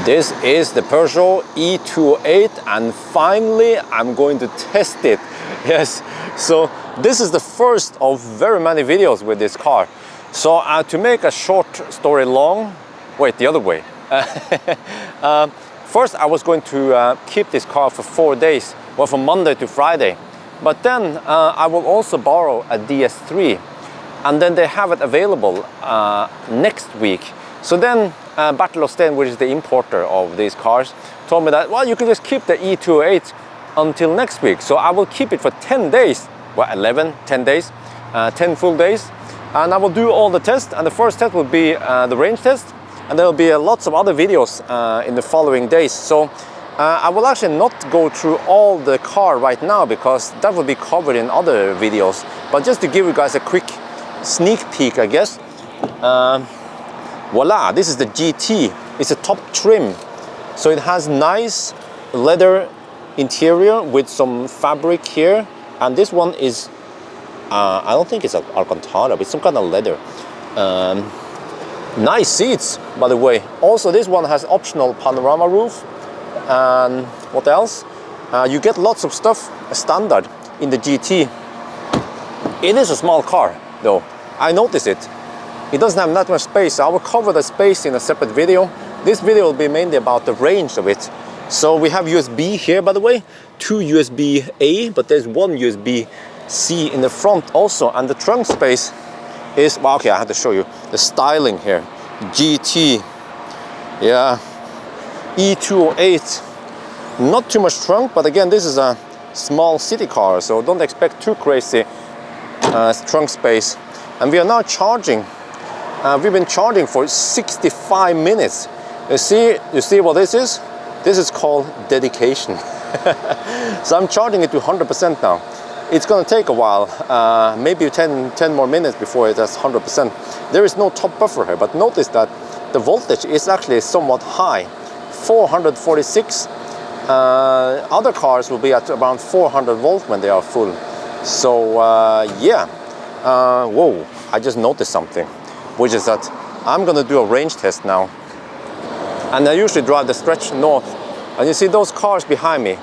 This is the Peugeot e-208, and finally I'm going to test it. Yes, so this is the first of very many videos with this car. So to make a short story long, wait, the other way. First I was going to keep this car for 4 days, well, from Monday to Friday. But then I will also borrow a DS3, and then they have it available next week. So then Battle of Sten, which is the importer of these cars, told me that, well, you can just keep the e-208 until next week. So I will keep it for 10 days, well, 10 days, 10 full days. And I will do all the tests, and the first test will be the range test, and there will be lots of other videos in the following days. So I will actually not go through all the car right now, because that will be covered in other videos. But just to give you guys a quick sneak peek, I guess. Voila, this is the GT. It's a top trim. So it has nice leather interior with some fabric here. And this one is, I don't think it's Alcantara, but it's some kind of leather. Nice seats, by the way. Also, this one has optional panorama roof. And what else? You get lots of stuff standard in the GT. It is a small car, though. I notice it. It doesn't have that much space. I will cover the space in a separate video. This video will be mainly about the range of it. So we have USB here, by the way, 2 USB-A, but there's 1 USB-C in the front also. And the trunk space is, well, okay, I have to show you the styling here. GT, yeah, e-208. Not too much trunk, but again, this is a small city car, so don't expect too crazy trunk space. And we are now charging. We've been charging for 65 minutes. You see what this is? This is called dedication. So I'm charging it to 100% now. It's going to take a while, maybe 10 more minutes before it has 100%. There is no top buffer here, but notice that the voltage is actually somewhat high, 446. Other cars will be at around 400 volts when they are full. So yeah, whoa, I just noticed something, which is that I'm gonna do a range test now. And I usually drive the stretch north. And you see those cars behind me,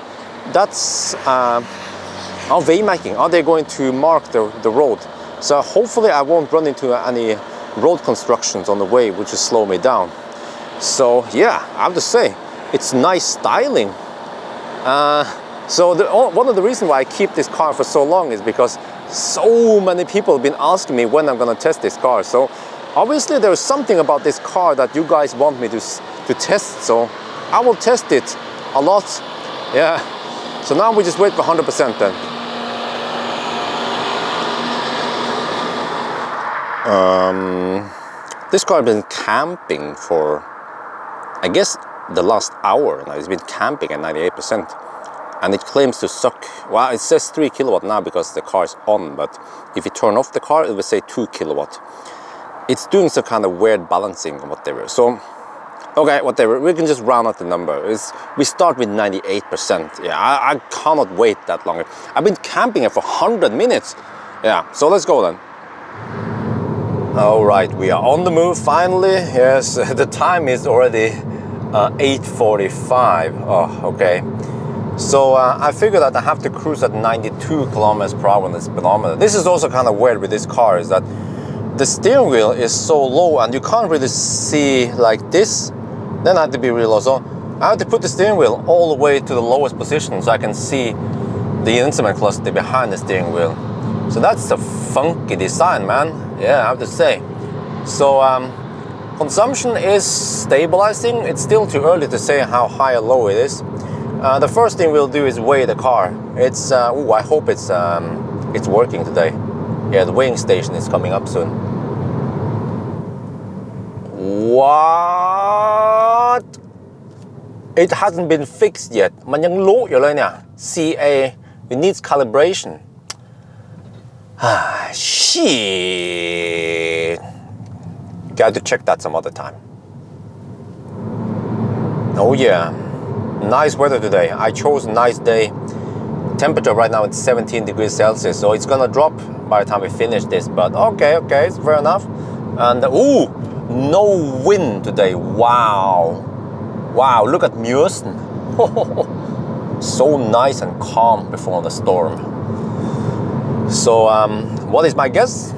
that's are waymarking. Are they going to mark the road? So hopefully I won't run into any road constructions on the way, which will slow me down. So yeah, I have to say, it's nice styling. So one of the reasons why I keep this car for so long is because so many people have been asking me when I'm going to test this car. So obviously there is something about this car that you guys want me to test. So I will test it a lot. Yeah. So now we just wait for 100% then. This car has been camping for, I guess, the last hour. Now it's been camping at 98%. And it claims to suck, well, it says 3 kilowatt now because the car is on, but if you turn off the car, it will say 2 kilowatt. It's doing some kind of weird balancing or whatever. So, okay, whatever, we can just round out the number. We start with 98%. Yeah, I cannot wait that long. I've been camping here for 100 minutes. Yeah, so let's go then. All right, we are on the move finally. Yes, the time is already 8:45. Oh, okay. So I figured that I have to cruise at 92 kilometers per hour on the speedometer. This is also kind of weird with this car, is that the steering wheel is so low and you can't really see like this. Then I have to be real low. So I have to put the steering wheel all the way to the lowest position so I can see the instrument cluster behind the steering wheel. So that's a funky design, man. Yeah, I have to say. So consumption is stabilizing. It's still too early to say how high or low it is. The first thing we'll do is weigh the car. It's I hope it's working today. Yeah, the weighing station is coming up soon. What? It hasn't been fixed yet. มันยังโลอยู่เลยเนี่ย CA, it needs calibration. Shit. Got to check that some other time. Oh yeah. Nice weather today. I chose a nice day. Temperature right now it's 17 degrees Celsius, so it's gonna drop by the time we finish this, but okay, it's fair enough. And ooh, no wind today. Wow. Wow, look at Mjøsen. So nice and calm before the storm. So what is my guess?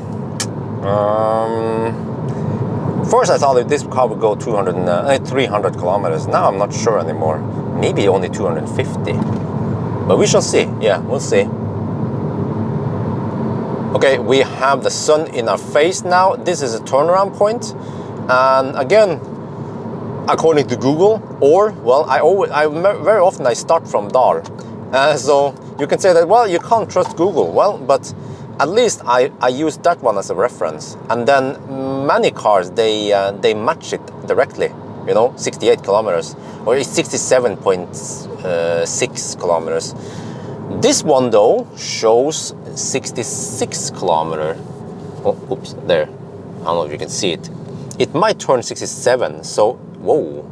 First I thought that this car would go 300 kilometers. Now I'm not sure anymore. Maybe only 250. But we shall see. Yeah, we'll see. Okay, we have the sun in our face now. This is a turnaround point. And again, according to Google, or, well, very often I start from Dal. So you can say that, well, you can't trust Google. Well, but at least I use that one as a reference. And then many cars, they match it directly. You know, 68 kilometers or 67.6 kilometers. This one though shows 66 kilometer. Oh, oops, there. I don't know if you can see it. It might turn 67. So, whoa.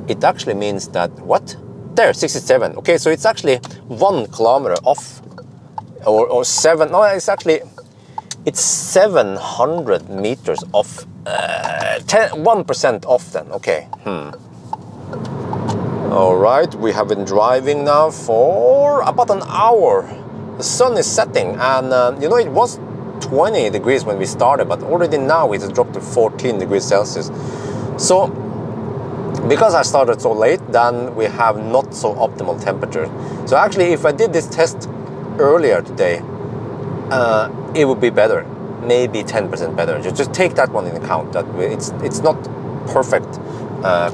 It actually means that, what? There, 67. Okay, so it's actually 1 kilometer off. Or 7, no, it's 700 meters off. 1% off then, okay. All right, we have been driving now for about an hour. The sun is setting, and you know, it was 20 degrees when we started, but already now it has dropped to 14 degrees Celsius. So, because I started so late, then we have not so optimal temperature. So actually, if I did this test earlier today, it would be better, maybe 10% better. Just take that one in account, that it's not perfect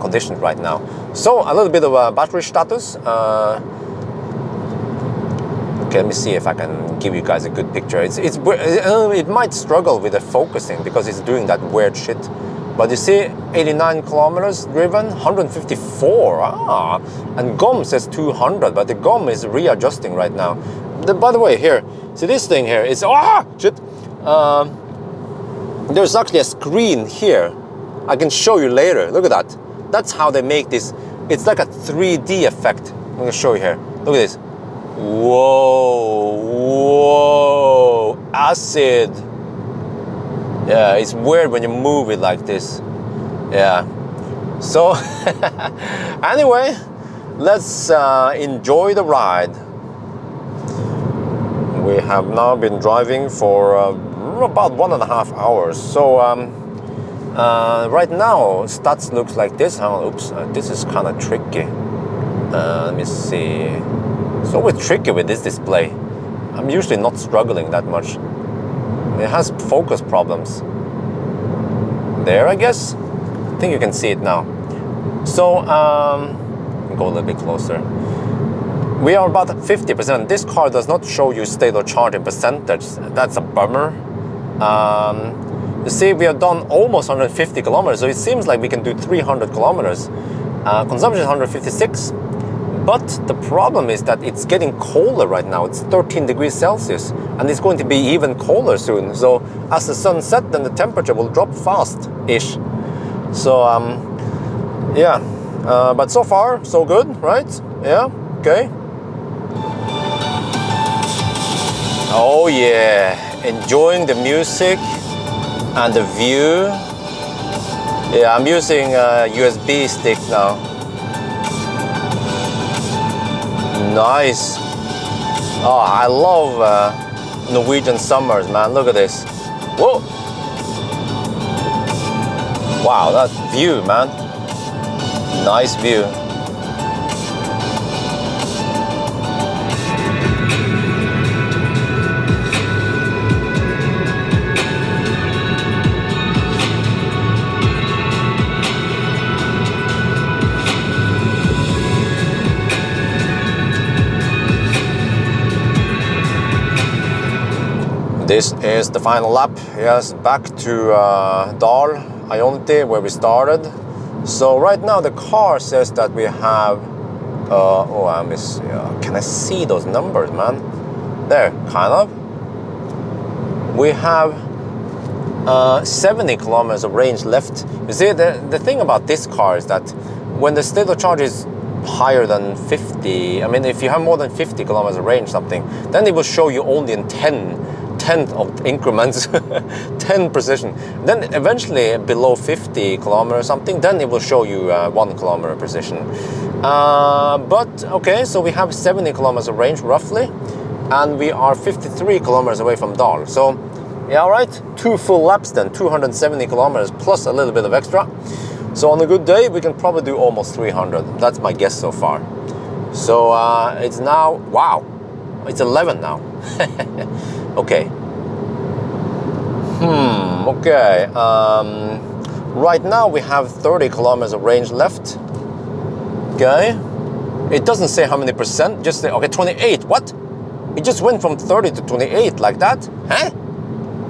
conditions right now. So a little bit of a battery status. Okay, let me see if I can give you guys a good picture. It might struggle with the focusing because it's doing that weird shit. But you see, 89 kilometers driven, 154. And GOM says 200, but the GOM is readjusting right now. By the way, here, see this thing here, it's, shit. There's actually a screen here. I can show you later, look at that. That's how they make this, it's like a 3D effect. I'm gonna show you here, look at this. Whoa, acid. Yeah, it's weird when you move it like this. Yeah. So, anyway, let's enjoy the ride. We have now been driving for about 1.5 hours. So, right now, stats looks like this. Oops, this is kind of tricky. Let me see. It's always tricky with this display. I'm usually not struggling that much. It has focus problems. There, I guess. I think you can see it now. So, go a little bit closer. We are about 50%. This car does not show you state of charging percentage. That's a bummer. You see, we have done almost 150 kilometers, so it seems like we can do 300 kilometers. Consumption is 156. But the problem is that it's getting colder right now. It's 13 degrees Celsius, and it's going to be even colder soon. So as the sun sets, then the temperature will drop fast-ish. So, yeah. But so far, so good, right? Yeah, okay. Oh yeah, enjoying the music and the view. Yeah, I'm using a USB stick now. Nice. Oh, I love Norwegian summers, man. Look at this. Whoa. Wow, that view, man. Nice view. This is the final lap, yes, back to Dal, Ionity, where we started. So right now the car says that we have, can I see those numbers, man? There, kind of. We have 70 kilometers of range left. You see, the thing about this car is that when the state of charge is higher than 50, I mean, if you have more than 50 kilometers of range something, then it will show you only in 10 tenth of increments, 10 precision. Then eventually below 50 kilometers or something, then it will show you 1 kilometer precision. But okay, so we have 70 kilometers of range roughly, and we are 53 kilometers away from Dal. So yeah, all right, 2 full laps then, 270 kilometers plus a little bit of extra. So on a good day, we can probably do almost 300. That's my guess so far. So it's now, wow, it's 11 now. Okay. Okay. Right now we have 30 kilometers of range left. Okay. It doesn't say how many percent, just say, okay, 28. What? It just went from 30 to 28 like that? Huh?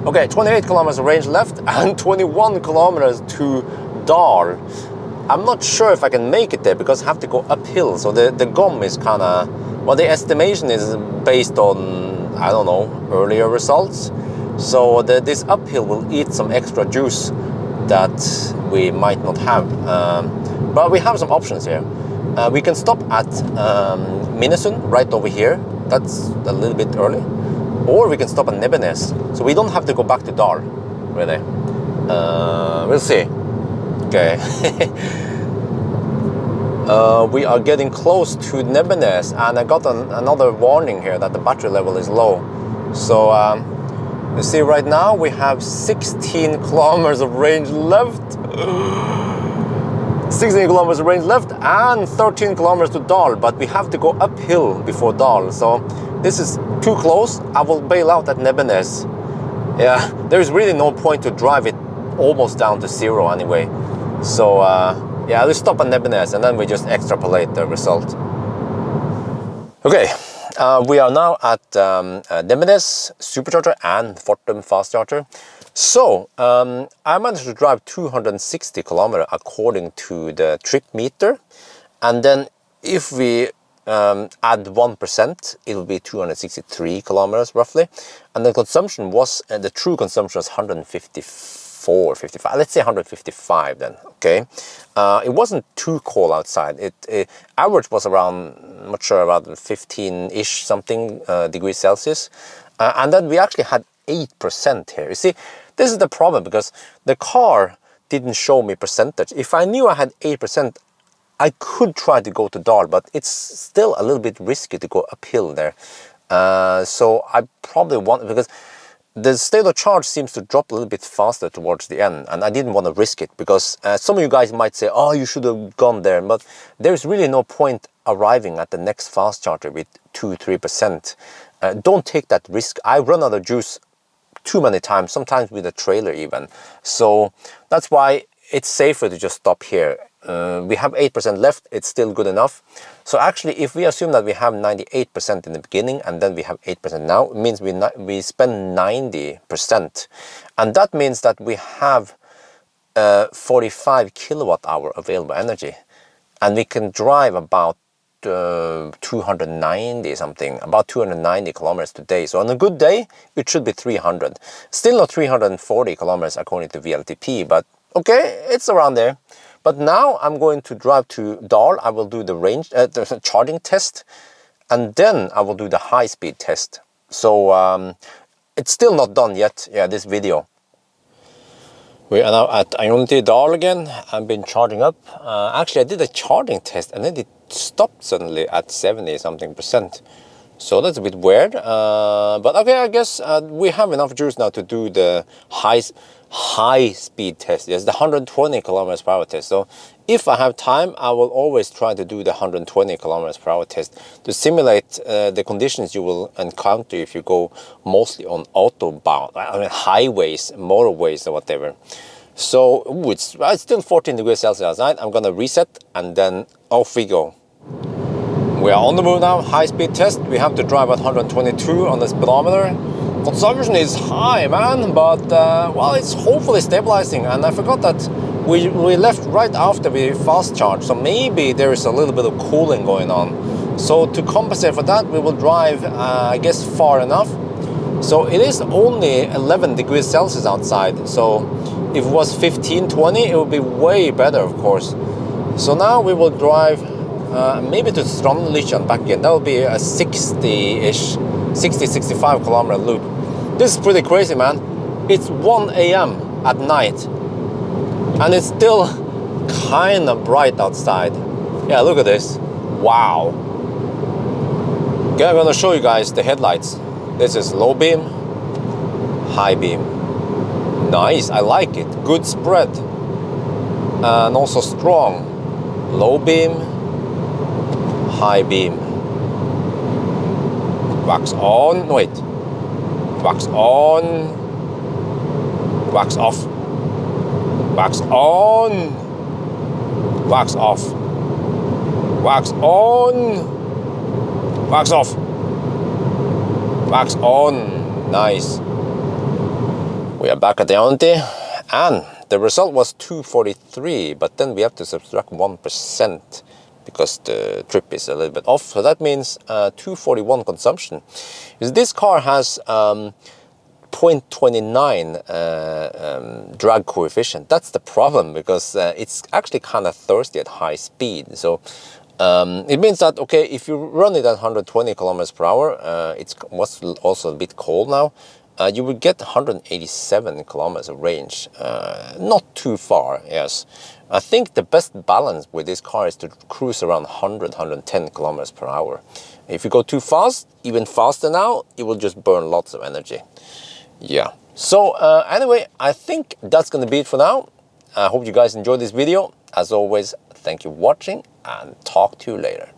Okay, 28 kilometers of range left and 21 kilometers to Dal. I'm not sure if I can make it there because I have to go uphill. So the GOM is kind of, well, the estimation is based on, I don't know, earlier results. So this uphill will eat some extra juice that we might not have. But we have some options here. We can stop at Minnesund right over here. That's a little bit early. Or we can stop at Nebbenes. So we don't have to go back to Dal, really. We'll see. Okay. We are getting close to Nebbenes, and I got another warning here that the battery level is low. So you see right now we have 16 kilometers of range left. 16 kilometers of range left and 13 kilometers to Dal, but we have to go uphill before Dal. So this is too close. I will bail out at Nebbenes. Yeah, there is really no point to drive it almost down to zero anyway. So yeah, let's stop at Nebbenes and then we just extrapolate the result. Okay, we are now at Nebbenes supercharger and Fortum fast charger. So I managed to drive 260 kilometers according to the trip meter, and then if we add 1%, it will be 263 kilometers roughly, and the consumption was, the true consumption was 154, 55, let's say 155 then, okay. It wasn't too cold outside. It average was around, I'm not sure, about 15-ish something degrees Celsius, and then we actually had 8% here. You see, this is the problem because the car didn't show me percentage. If I knew I had 8%, I could try to go to Dal, but it's still a little bit risky to go uphill there. So I probably want, because the state of charge seems to drop a little bit faster towards the end, and I didn't want to risk it because some of you guys might say, oh, you should have gone there, but there's really no point arriving at the next fast charger with 2-3%. Don't take that risk. I run out of juice too many times, sometimes with a trailer even. So that's why it's safer to just stop here. We have 8% left, it's still good enough. So actually, if we assume that we have 98% in the beginning and then we have 8% now, it means we spend 90. And that means that we have 45 kilowatt hour available energy. And we can drive about 290 something, about 290 kilometers today. So on a good day, it should be 300. Still not 340 kilometers according to VLTP, but okay, it's around there. But now I'm going to drive to Dal. I will do the range, the charging test, and then I will do the high-speed test. So it's still not done yet, yeah, this video. We are now at Ionity Dal again. I've been charging up. Actually, I did a charging test and then it stopped suddenly at 70 something percent. So that's a bit weird. But okay, I guess we have enough juice now to do the high speed test. Yes, the 120 kilometers per hour test. So if I have time, I will always try to do the 120 kilometers per hour test to simulate the conditions you will encounter if you go mostly on autobahn, I mean highways, motorways or whatever. So it's still 14 degrees Celsius outside. I'm gonna reset and then off we go. We are on the move now, high speed test. We have to drive at 122 on the speedometer. Consumption is high, man, but well, it's hopefully stabilizing. And I forgot that we left right after we fast charged, so maybe there is a little bit of cooling going on. So to compensate for that, we will drive, I guess, far enough. So it is only 11 degrees Celsius outside. So if it was 15, 20, it would be way better, of course. So now we will drive maybe to Strandlykkja and back again. That would be a 60-ish, 60-65 kilometer loop. This is pretty crazy, man. It's 1 a.m. at night and it's still kind of bright outside. Yeah, look at this. Wow. Okay, I'm gonna show you guys the headlights. This is low beam, high beam. Nice, I like it. Good spread. And also strong. Low beam, high beam. Wax on, wait. Wax on, wax off. Wax on, wax off. Wax on, wax off. Wax on. Nice. We are back at the Auntie, and the result was 243, but then we have to subtract 1% because the trip is a little bit off. So that means 241 consumption. Because this car has 0.29 drag coefficient. That's the problem, because it's actually kind of thirsty at high speed. So it means that, okay, if you run it at 120 kilometers per hour, it's also a bit cold now, you would get 187 kilometers of range. Not too far, yes. I think the best balance with this car is to cruise around 110 kilometers per hour. If you go too fast, even faster now, it will just burn lots of energy. Yeah. So anyway, I think that's going to be it for now. I hope you guys enjoyed this video. As always, thank you for watching and talk to you later.